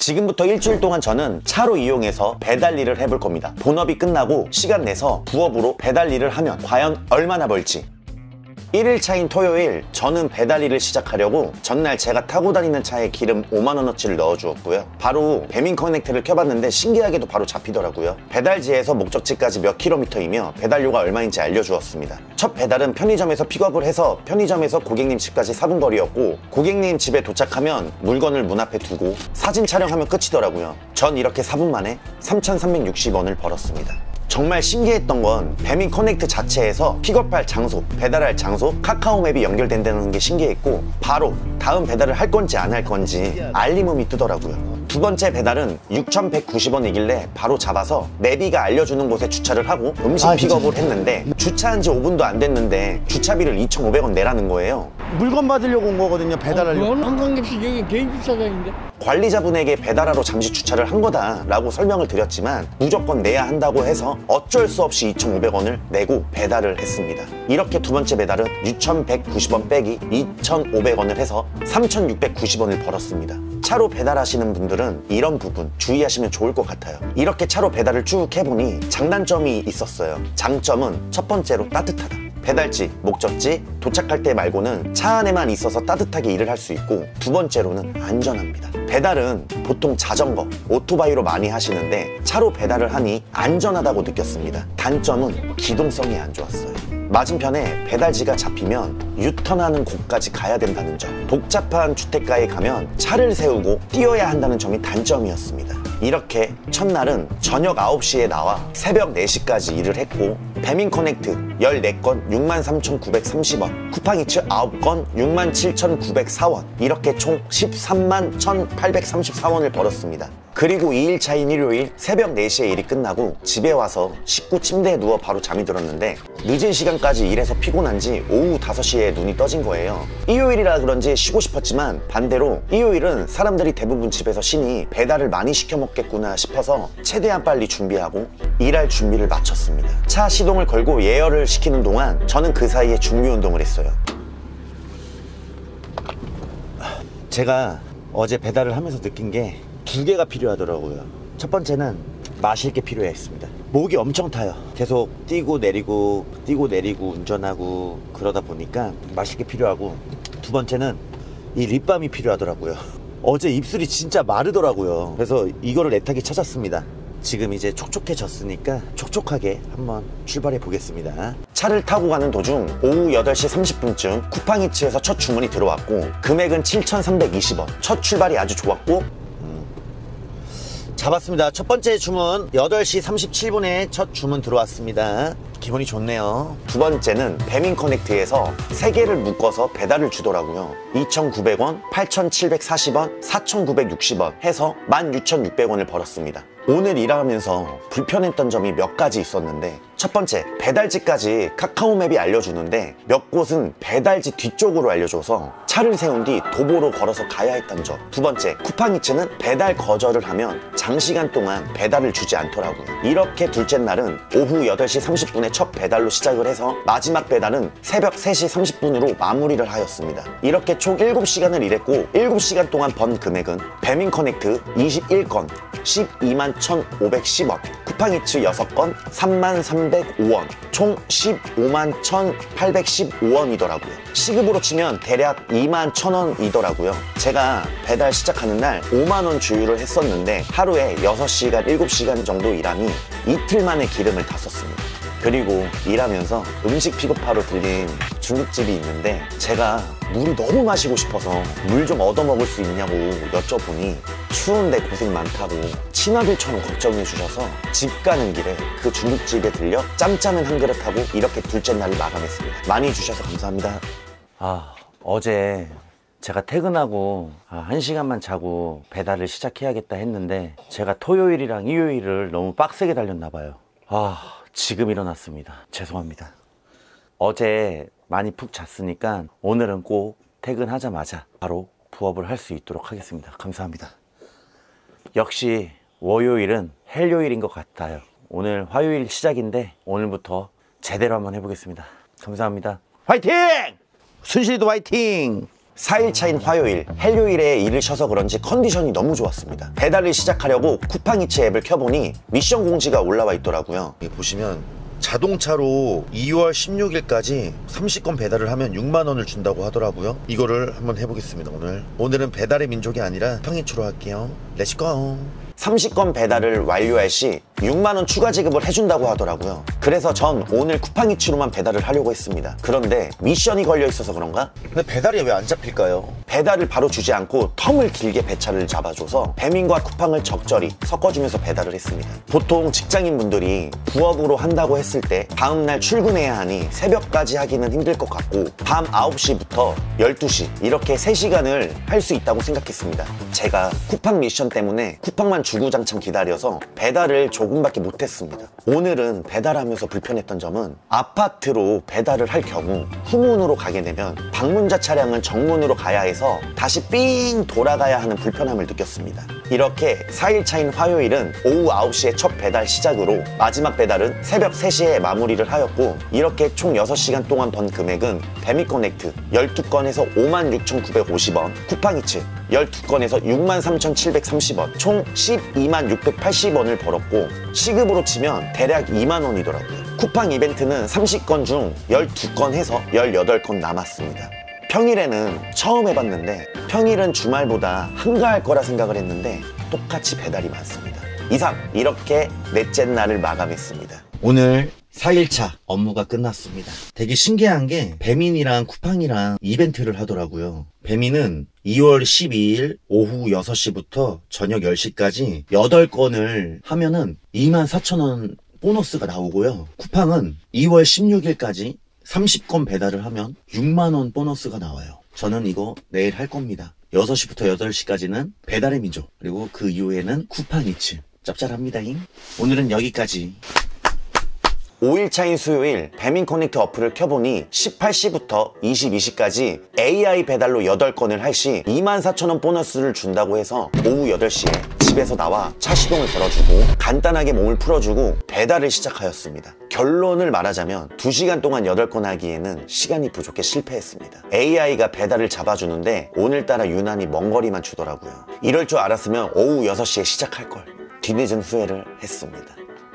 지금부터 일주일 동안 저는 차로 이용해서 배달 일을 해볼 겁니다. 본업이 끝나고 시간 내서 부업으로 배달 일을 하면 과연 얼마나 벌지. 1일차인 토요일 저는 배달 일을 시작하려고 전날 제가 타고 다니는 차에 기름 5만원어치를 넣어주었고요. 바로 배민 커넥트를 켜봤는데 신기하게도 바로 잡히더라고요. 배달지에서 목적지까지 몇 킬로미터이며 배달료가 얼마인지 알려주었습니다. 첫 배달은 편의점에서 픽업을 해서 편의점에서 고객님 집까지 4분 거리였고, 고객님 집에 도착하면 물건을 문 앞에 두고 사진 촬영하면 끝이더라고요. 전 이렇게 4분 만에 3,360원을 벌었습니다. 정말 신기했던 건 배민 커넥트 자체에서 픽업할 장소, 배달할 장소, 카카오맵이 연결된다는 게 신기했고, 바로 다음 배달을 할 건지 안 할 건지 알림음이 뜨더라고요. 두 번째 배달은 6,190원이길래 바로 잡아서 내비가 알려주는 곳에 주차를 하고 음식 픽업을 했는데, 주차한 지 5분도 안 됐는데 주차비를 2,500원 내라는 거예요. 물건 받으려고 온 거거든요. 배달하려고. 그건 한강역시 여기 개인 주차장인데. 관리자분에게 배달하러 잠시 주차를 한 거다라고 설명을 드렸지만 무조건 내야 한다고 해서 어쩔 수 없이 2,500원을 내고 배달을 했습니다. 이렇게 두 번째 배달은 6,190원 빼기 2,500원을 해서 3,690원을 벌었습니다. 차로 배달하시는 분들은 이런 부분 주의하시면 좋을 것 같아요. 이렇게 차로 배달을 쭉 해보니 장단점이 있었어요. 장점은 첫 번째로 따뜻하다. 배달지, 목적지, 도착할 때 말고는 차 안에만 있어서 따뜻하게 일을 할 수 있고, 두 번째로는 안전합니다. 배달은 보통 자전거, 오토바이로 많이 하시는데 차로 배달을 하니 안전하다고 느꼈습니다. 단점은 기동성이 안 좋았어요. 맞은편에 배달지가 잡히면 유턴하는 곳까지 가야 된다는 점, 복잡한 주택가에 가면 차를 세우고 뛰어야 한다는 점이 단점이었습니다. 이렇게 첫날은 저녁 9시에 나와 새벽 4시까지 일을 했고, 배민 커넥트 14건 63,930원, 쿠팡이츠 9건 67,904원, 이렇게 총 13만 1,834원을 벌었습니다. 그리고 2일차인 일요일 새벽 4시에 일이 끝나고 집에 와서 식구 침대에 누워 바로 잠이 들었는데, 늦은 시간까지 일해서 피곤한지 오후 5시에 눈이 떠진 거예요. 일요일이라 그런지 쉬고 싶었지만 반대로 일요일은 사람들이 대부분 집에서 쉬니 배달을 많이 시켜 먹겠구나 싶어서 최대한 빨리 준비하고 일할 준비를 마쳤습니다. 차 시동을 걸고 예열을 시키는 동안 저는 그 사이에 준비 운동을 했어요. 제가 어제 배달을 하면서 느낀 게 두 개가 필요하더라고요. 첫 번째는 마실 게 필요했습니다. 목이 엄청 타요. 계속 뛰고 내리고 운전하고 그러다 보니까 마실 게 필요하고, 두 번째는 이 립밤이 필요하더라고요. 어제 입술이 진짜 마르더라고요. 그래서 이거를 애타게 찾았습니다. 지금 이제 촉촉해졌으니까 촉촉하게 한번 출발해 보겠습니다. 차를 타고 가는 도중 오후 8시 30분쯤 쿠팡이츠에서 첫 주문이 들어왔고, 금액은 7,320원. 첫 출발이 아주 좋았고, 잡았습니다. 첫 번째 주문 8시 37분에 첫 주문 들어왔습니다. 기분이 좋네요. 두 번째는 배민 커넥트에서 3개를 묶어서 배달을 주더라고요. 2,900원, 8,740원, 4,960원 해서 16,600원을 벌었습니다. 오늘 일하면서 불편했던 점이 몇 가지 있었는데, 첫 번째, 배달지까지 카카오맵이 알려주는데 몇 곳은 배달지 뒤쪽으로 알려줘서 차를 세운 뒤 도보로 걸어서 가야 했던 점. 두 번째, 쿠팡이츠는 배달 거절을 하면 장시간 동안 배달을 주지 않더라고요. 이렇게 둘째 날은 오후 8시 30분에 첫 배달로 시작을 해서 마지막 배달은 새벽 3시 30분으로 마무리를 하였습니다. 이렇게 총 7시간을 일했고, 7시간 동안 번 금액은 배민 커넥트 21건 12만 1,510원, 쿠팡이츠 6건 3만 305원, 총 15만 1,815원이더라고요. 시급으로 치면 대략 2만 1,000원이더라고요. 제가 배달 시작하는 날 5만원 주유를 했었는데 하루에 6시간, 7시간 정도 일하니 이틀 만에 기름을 다 썼습니다. 그리고 일하면서 음식 픽업하러 들린 중국집이 있는데, 제가 물이 너무 마시고 싶어서 물 좀 얻어먹을 수 있냐고 여쭤보니 추운데 고생 많다고 친아들처럼 걱정해 주셔서 집 가는 길에 그 중국집에 들려 짬짜면 한 그릇하고 이렇게 둘째 날을 마감했습니다. 많이 주셔서 감사합니다. 어제 제가 퇴근하고 1시간만 자고 배달을 시작해야겠다 했는데, 제가 토요일이랑 일요일을 너무 빡세게 달렸나 봐요. 지금 일어났습니다. 죄송합니다. 어제 많이 푹 잤으니까 오늘은 꼭 퇴근하자마자 바로 부업을 할 수 있도록 하겠습니다. 감사합니다. 역시 월요일은 헬요일인 것 같아요. 오늘 화요일 시작인데 오늘부터 제대로 한번 해보겠습니다. 감사합니다. 화이팅! 순실이도 화이팅! 4일 차인 화요일, 헬요일에 일을 쉬어서 그런지 컨디션이 너무 좋았습니다. 배달을 시작하려고 쿠팡이츠 앱을 켜보니 미션 공지가 올라와 있더라고요. 여기 보시면 자동차로 2월 16일까지 30건 배달을 하면 6만원을 준다고 하더라고요. 이거를 한번 해보겠습니다. 오늘은 배달의 민족이 아니라 쿠팡이츠로 할게요. 렛츠고. 30건 배달을 완료할 시 6만원 추가 지급을 해준다고 하더라고요. 그래서 전 오늘 쿠팡이츠로만 배달을 하려고 했습니다. 그런데 미션이 걸려 있어서 그런가? 근데 배달이 왜 안 잡힐까요? 배달을 바로 주지 않고 텀을 길게 배차를 잡아줘서 배민과 쿠팡을 적절히 섞어주면서 배달을 했습니다. 보통 직장인분들이 부업으로 한다고 했을 때 다음날 출근해야 하니 새벽까지 하기는 힘들 것 같고 밤 9시부터 12시 이렇게 3시간을 할 수 있다고 생각했습니다. 제가 쿠팡 미션 때문에 쿠팡만 주구장창 기다려서 배달을 조금밖에 못했습니다. 오늘은 배달하면서 불편했던 점은 아파트로 배달을 할 경우 후문으로 가게 되면 방문자 차량은 정문으로 가야 해서 다시 삥 돌아가야 하는 불편함을 느꼈습니다. 이렇게 4일 차인 화요일은 오후 9시에 첫 배달 시작으로 마지막 배달은 새벽 3시에 마무리를 하였고 이렇게 총 6시간 동안 번 금액은 배미커넥트 12건에서 56,950원, 쿠팡이츠 12건에서 63,730원, 총 122,680원을 벌었고 시급으로 치면 대략 2만원이더라고요. 쿠팡 이벤트는 30건 중 12건 해서 18건 남았습니다. 평일에는 처음 해봤는데 평일은 주말보다 한가할 거라 생각을 했는데 똑같이 배달이 많습니다. 이상 이렇게 넷째 날을 마감했습니다. 오늘 4일차 업무가 끝났습니다. 되게 신기한 게 배민이랑 쿠팡이랑 이벤트를 하더라고요. 배민은 2월 12일 오후 6시부터 저녁 10시까지 8건을 하면은 24,000원 보너스가 나오고요. 쿠팡은 2월 16일까지 30건 배달을 하면 6만원 보너스가 나와요. 저는 이거 내일 할 겁니다. 6시부터 8시까지는 배달의 민족, 그리고 그 이후에는 쿠팡이츠. 짭짤합니다잉. 오늘은 여기까지. 5일차인 수요일 배민커넥트 어플을 켜보니 18시부터 22시까지 AI 배달로 8건을 할 시 24,000원 보너스를 준다고 해서 오후 8시에 집에서 나와 차 시동을 걸어주고 간단하게 몸을 풀어주고 배달을 시작하였습니다. 결론을 말하자면 2시간 동안 8건 하기에는 시간이 부족해 실패했습니다. AI가 배달을 잡아주는데 오늘따라 유난히 먼 거리만 주더라고요. 이럴 줄 알았으면 오후 6시에 시작할걸. 뒤늦은 후회를 했습니다.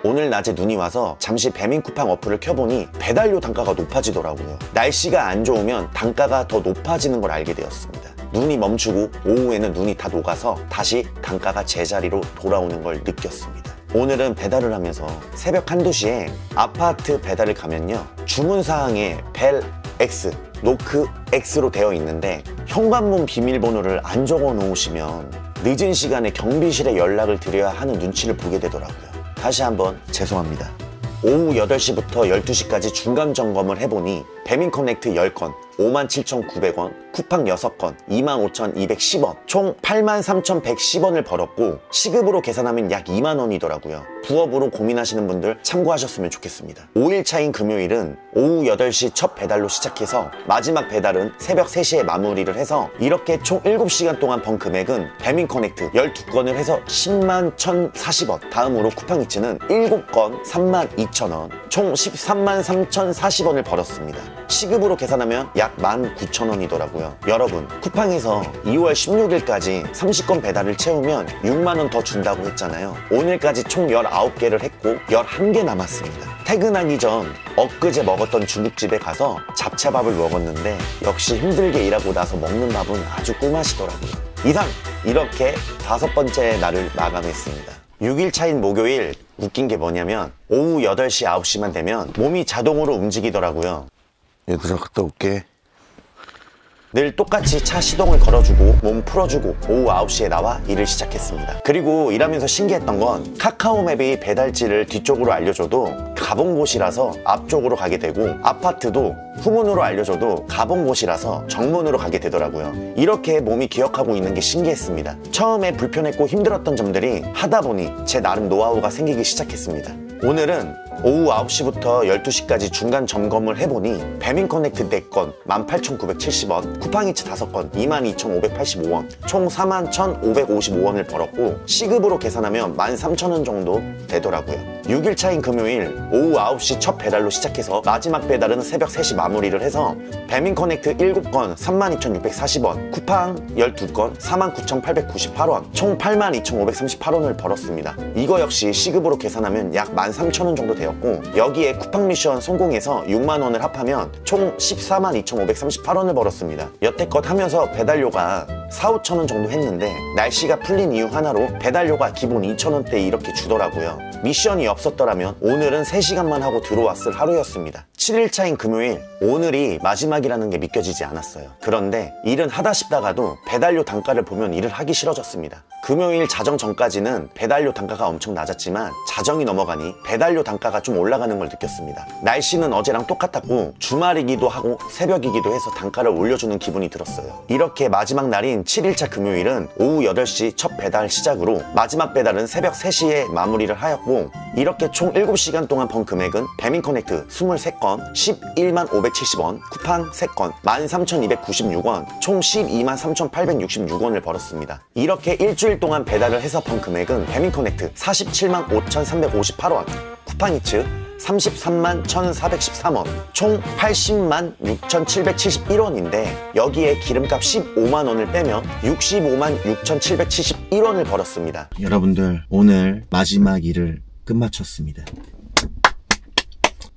오늘 낮에 눈이 와서 잠시 배민쿠팡 어플을 켜보니 배달료 단가가 높아지더라고요. 날씨가 안 좋으면 단가가 더 높아지는 걸 알게 되었습니다. 눈이 멈추고 오후에는 눈이 다 녹아서 다시 단가가 제자리로 돌아오는 걸 느꼈습니다. 오늘은 배달을 하면서 새벽 1, 2시에 아파트 배달을 가면요, 주문사항에 벨X, 노크X로 되어 있는데 현관문 비밀번호를 안 적어 놓으시면 늦은 시간에 경비실에 연락을 드려야 하는 눈치를 보게 되더라고요. 다시 한번 죄송합니다. 오후 8시부터 12시까지 중간 점검을 해보니 배민커넥트 10건 57,900원, 쿠팡 6건 25,210원, 총 83,110원을 벌었고 시급으로 계산하면 약 2만원이더라고요. 부업으로 고민하시는 분들 참고하셨으면 좋겠습니다. 5일차인 금요일은 오후 8시 첫 배달로 시작해서 마지막 배달은 새벽 3시에 마무리를 해서 이렇게 총 7시간 동안 번 금액은 배민커넥트 12건을 해서 101,040원, 다음으로 쿠팡이츠는 7건 32,000원, 총 133,340원을 벌었습니다. 시급으로 계산하면 약 19,000원이더라고요. 여러분, 쿠팡에서 2월 16일까지 30건 배달을 채우면 6만원 더 준다고 했잖아요. 오늘까지 총 19개를 했고 11개 남았습니다. 퇴근하기 전 엊그제 먹었던 중국집에 가서 잡채밥을 먹었는데 역시 힘들게 일하고 나서 먹는 밥은 아주 꿀맛이더라고요. 이상 이렇게 5번째 날을 마감했습니다. 6일차인 목요일 웃긴 게 뭐냐면 오후 8시 9시만 되면 몸이 자동으로 움직이더라고요. 얘들아 갔다 올게. 늘 똑같이 차 시동을 걸어주고 몸 풀어주고 오후 9시에 나와 일을 시작했습니다. 그리고 일하면서 신기했던 건 카카오맵이 배달지를 뒤쪽으로 알려줘도 가본 곳이라서 앞쪽으로 가게 되고 아파트도 후문으로 알려줘도 가본 곳이라서 정문으로 가게 되더라고요. 이렇게 몸이 기억하고 있는 게 신기했습니다. 처음에 불편했고 힘들었던 점들이 하다 보니 제 나름 노하우가 생기기 시작했습니다. 오늘은 오후 9시부터 12시까지 중간 점검을 해보니 배민커넥트 4건 18,970원, 쿠팡이츠 5건 22,585원, 총 41,555원을 벌었고 시급으로 계산하면 13,000원 정도 되더라고요. 6일 차인 금요일 오후 9시 첫 배달로 시작해서 마지막 배달은 새벽 3시 마무리를 해서 배민커넥트 7건 32,640원, 쿠팡 12건 49,898원, 총 82,538원을 벌었습니다. 이거 역시 시급으로 계산하면 약 13,000원 정도 되었고, 여기에 쿠팡 미션 성공해서 6만원을 합하면 총 142,538원을 벌었습니다. 여태껏 하면서 배달료가 4,5천원 정도 했는데 날씨가 풀린 이유 하나로 배달료가 기본 2,000원대 이렇게 주더라고요. 미션이 없었더라면 오늘은 3시간만 하고 들어왔을 하루였습니다. 7일차인 금요일, 오늘이 마지막이라는 게 믿겨지지 않았어요. 그런데 일은 하다 싶다가도 배달료 단가를 보면 일을 하기 싫어졌습니다. 금요일 자정 전까지는 배달료 단가가 엄청 낮았지만 자정이 넘어가니 배달료 단가가 좀 올라가는 걸 느꼈습니다. 날씨는 어제랑 똑같았고 주말이기도 하고 새벽이기도 해서 단가를 올려주는 기분이 들었어요. 이렇게 마지막 날인 7일차 금요일은 오후 8시 첫 배달 시작으로 마지막 배달은 새벽 3시에 마무리를 하였고, 이렇게 총 7시간 동안 번 금액은 배민커넥트 23건 11만 570원, 쿠팡 3건 13,296원, 총 12만 3,866원을 벌었습니다. 이렇게 일주일 동안 배달을 해서 번 금액은 배민커넥트 47만 5,358원, 쿠팡이츠 33만 1,413원, 총 80만 6,771원인데 여기에 기름값 15만원을 빼면 65만 6,771원을 벌었습니다. 여러분들, 오늘 마지막 일을 끝마쳤습니다.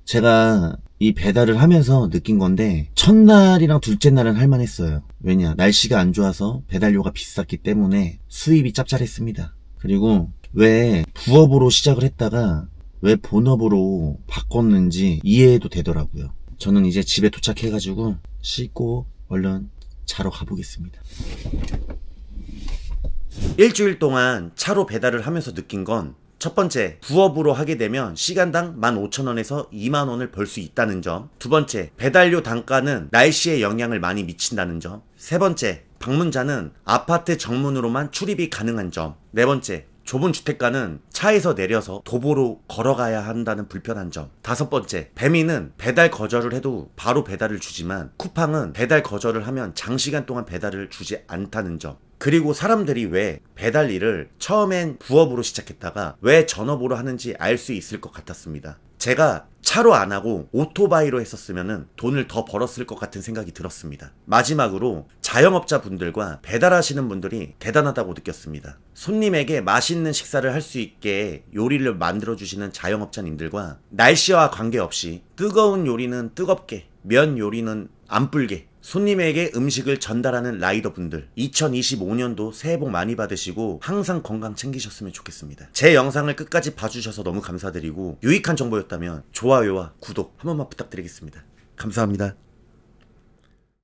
제가 이 배달을 하면서 느낀 건데 첫날이랑 둘째 날은 할만했어요. 왜냐, 날씨가 안 좋아서 배달료가 비쌌기 때문에 수입이 짭짤했습니다. 그리고 왜 부업으로 시작을 했다가 왜 본업으로 바꿨는지 이해도 되더라고요. 저는 이제 집에 도착해가지고 씻고 얼른 자러 가보겠습니다. 일주일 동안 차로 배달을 하면서 느낀 건, 첫 번째, 부업으로 하게 되면 시간당 15,000원에서 2만원을 벌 수 있다는 점. 두 번째, 배달료 단가는 날씨에 영향을 많이 미친다는 점. 세 번째, 방문자는 아파트 정문으로만 출입이 가능한 점. 네 번째, 좁은 주택가는 차에서 내려서 도보로 걸어가야 한다는 불편한 점. 다섯 번째, 배민은 배달 거절을 해도 바로 배달을 주지만 쿠팡은 배달 거절을 하면 장시간 동안 배달을 주지 않다는 점. 그리고 사람들이 왜 배달 일을 처음엔 부업으로 시작했다가 왜 전업으로 하는지 알 수 있을 것 같았습니다. 제가 차로 안 하고 오토바이로 했었으면 돈을 더 벌었을 것 같은 생각이 들었습니다. 마지막으로 자영업자분들과 배달하시는 분들이 대단하다고 느꼈습니다. 손님에게 맛있는 식사를 할 수 있게 요리를 만들어주시는 자영업자님들과 날씨와 관계없이 뜨거운 요리는 뜨겁게, 면 요리는 안 불게 손님에게 음식을 전달하는 라이더분들, 2025년도 새해 복 많이 받으시고 항상 건강 챙기셨으면 좋겠습니다. 제 영상을 끝까지 봐주셔서 너무 감사드리고 유익한 정보였다면 좋아요와 구독 한 번만 부탁드리겠습니다. 감사합니다.